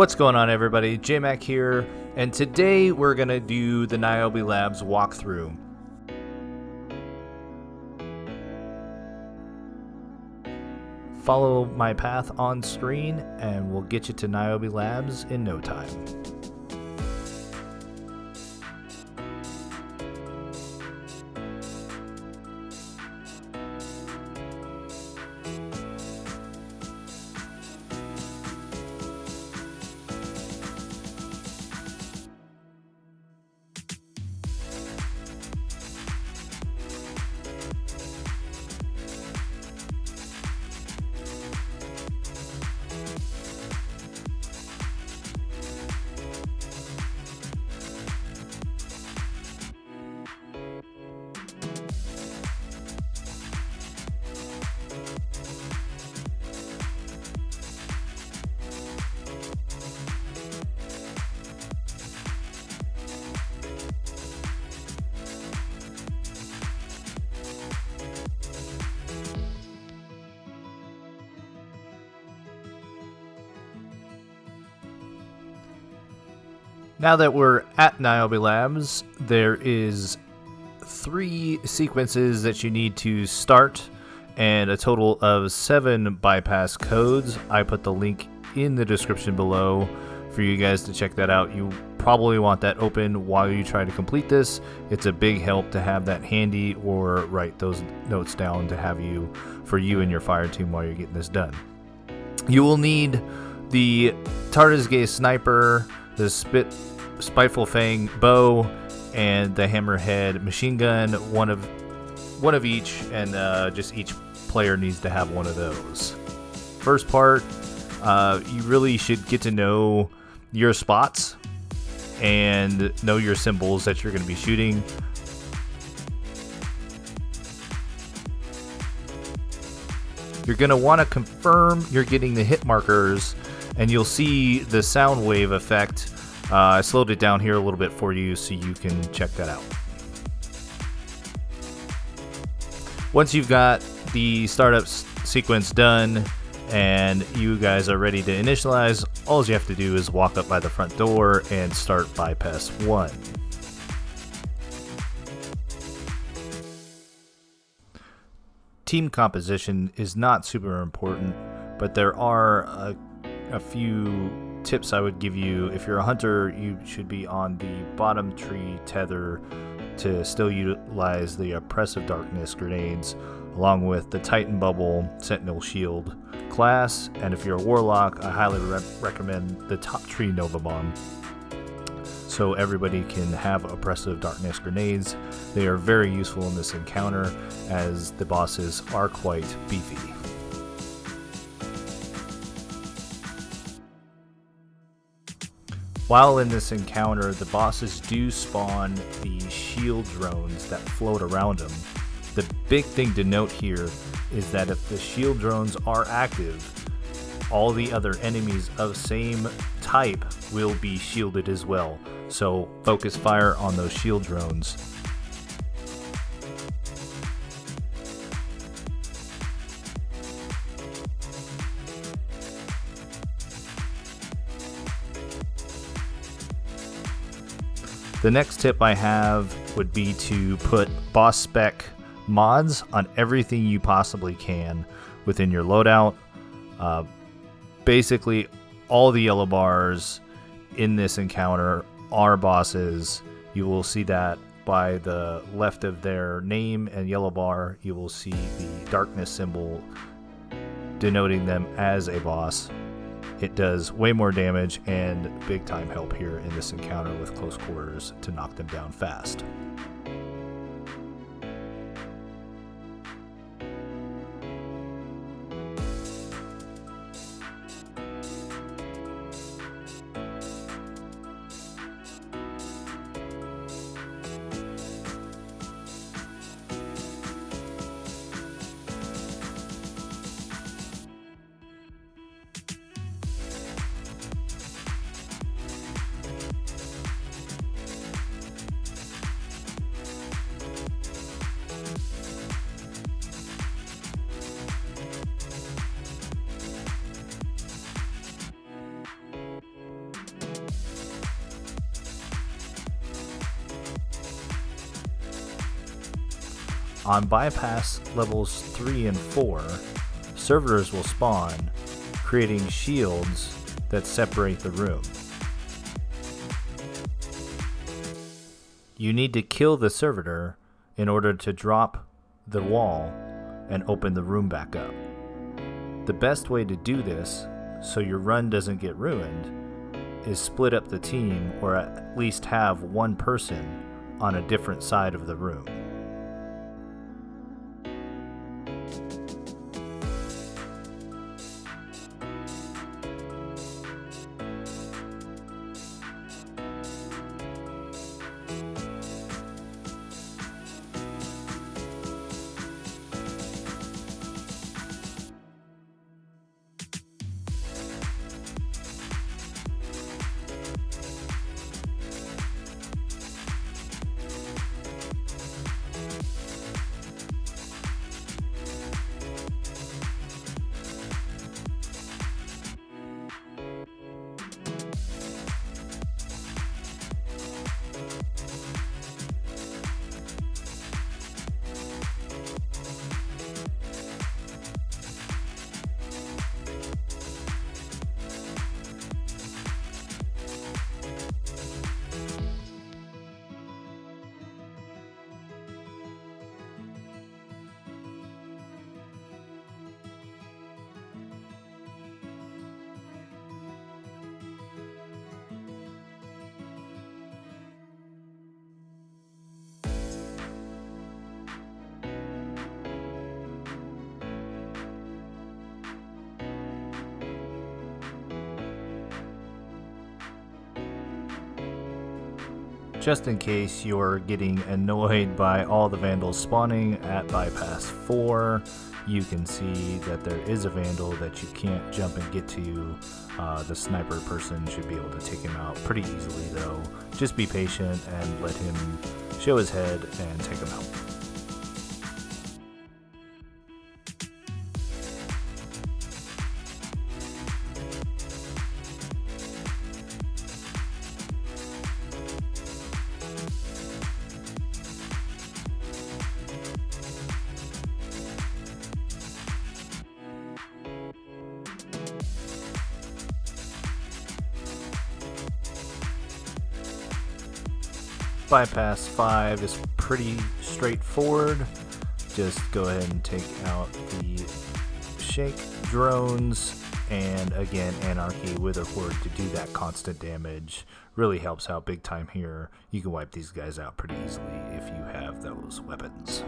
What's going on, everybody? JMac here, and today we're going to do the Niobe Labs walkthrough. Follow my path on screen and we'll get you to Niobe Labs in no time. Now that we're at Niobe Labs, there is 3 sequences that you need to start and a total of 7 bypass codes. I put the link in the description below for you guys to check that out. You probably want that open while you try to complete this. It's a big help to have that handy or write those notes down to have you for you and your fire team while you're getting this done. You will need the Tardigrade sniper, the Spiteful Fang bow, and the Hammerhead machine gun, one of each, and just each player needs to have one of those. First part, you really should get to know your spots and know your symbols that you're going to be shooting. You're going to want to confirm you're getting the hit markers, and you'll see the sound wave effect. I slowed it down here a little bit for you so you can check that out. Once you've got the startup sequence done and you guys are ready to initialize, all you have to do is walk up by the front door and start bypass 1. Team composition is not super important, but there are a few tips I would give you. If you're a hunter, you should be on the bottom tree tether to still utilize the oppressive darkness grenades, along with the Titan Bubble Sentinel Shield class. And if you're a warlock, I highly recommend the top tree Nova Bomb, so everybody can have oppressive darkness grenades. They are very useful in this encounter as the bosses are quite beefy. While in this encounter, the bosses do spawn the shield drones that float around them. The big thing to note here is that if the shield drones are active, all the other enemies of same type will be shielded as well. So focus fire on those shield drones. The next tip I have would be to put boss spec mods on everything you possibly can within your loadout. Basically, all the yellow bars in this encounter are bosses. You will see that by the left of their name and yellow bar. You will see the darkness symbol denoting them as a boss. It does way more damage and big time help here in this encounter with close quarters to knock them down fast. On bypass levels 3 and 4, servitors will spawn, creating shields that separate the room. You need to kill the servitor in order to drop the wall and open the room back up. The best way to do this, so your run doesn't get ruined, is split up the team, or at least have one person on a different side of the room. Just in case you're getting annoyed by all the vandals spawning at bypass 4, you can see that there is a vandal that you can't jump and get to. The sniper person should be able to take him out pretty easily though. Just be patient and let him show his head and take him out. Bypass 5 is pretty straightforward. Just go ahead and take out the shake drones, and again Anarchy with a horde to do that constant damage. Really helps out big time here. You can wipe these guys out pretty easily if you have those weapons.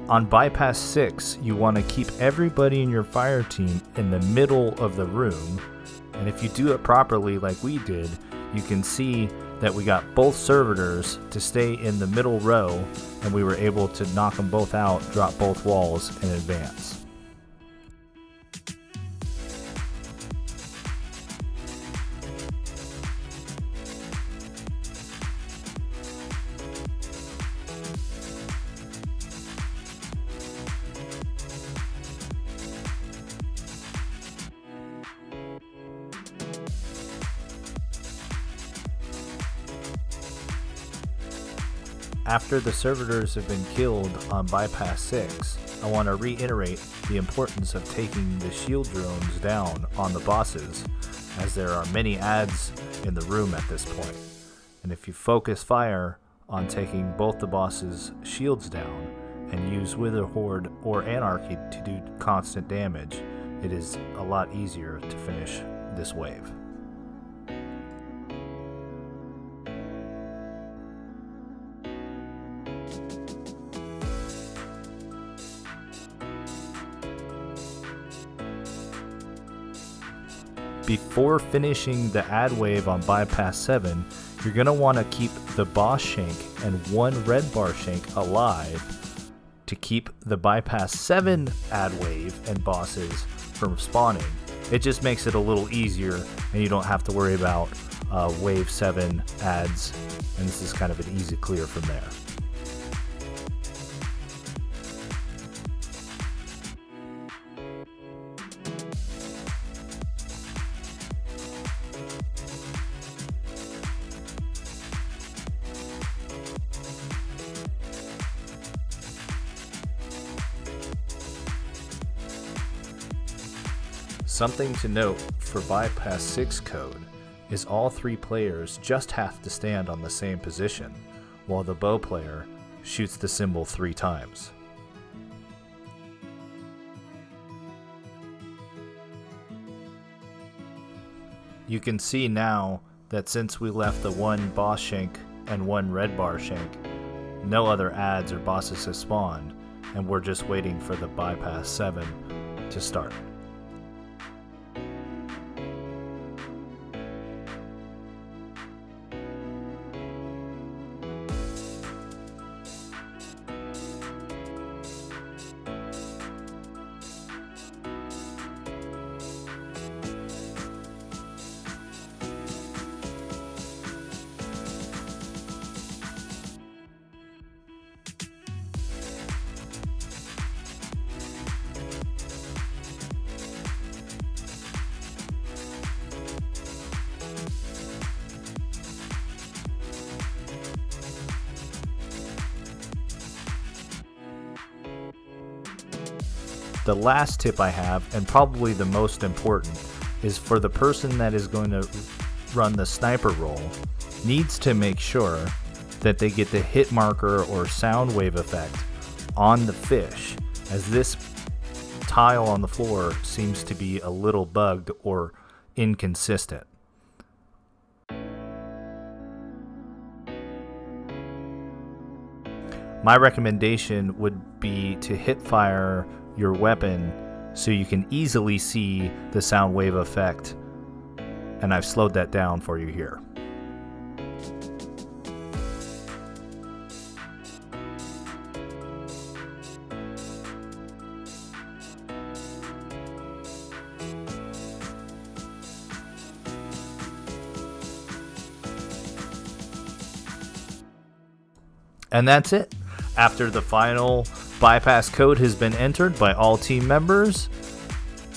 On bypass 6, you want to keep everybody in your fire team in the middle of the room, and if you do it properly like we did, you can see that we got both servitors to stay in the middle row, and we were able to knock them both out, drop both walls, and advance. After the servitors have been killed on Bypass 6, I want to reiterate the importance of taking the shield drones down on the bosses, as there are many adds in the room at this point. And if you focus fire on taking both the bosses' shields down and use Wither Horde or Anarchy to do constant damage, it is a lot easier to finish this wave. Before finishing the ad wave on Bypass 7, you're going to want to keep the boss shank and one red bar shank alive to keep the Bypass 7 ad wave and bosses from spawning. It just makes it a little easier and you don't have to worry about wave 7 ads, and this is kind of an easy clear from there. Something to note for Bypass 6 code is all 3 players just have to stand on the same position, while the bow player shoots the symbol 3 times. You can see now that since we left the one boss shank and one red bar shank, no other ads or bosses have spawned, and we're just waiting for the Bypass 7 to start. The last tip I have, and probably the most important, is for the person that is going to run the sniper role, needs to make sure that they get the hit marker or sound wave effect on the fish, as this tile on the floor seems to be a little bugged or inconsistent. My recommendation would be to hit fire your weapon so you can easily see the sound wave effect, and I've slowed that down for you here. And that's it. After the final bypass code has been entered by all team members,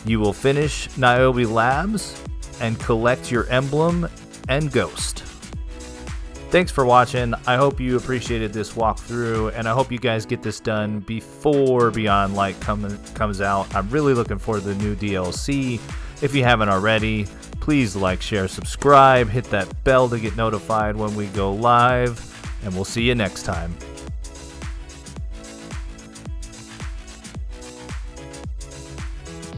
you will finish Niobe Labs and collect your emblem and ghost. Thanks for watching. I hope you appreciated this walkthrough, and I hope you guys get this done before Beyond Light comes out. I'm really looking forward to the new DLC. If you haven't already, please like, share, subscribe, hit that bell to get notified when we go live, and we'll see you next time.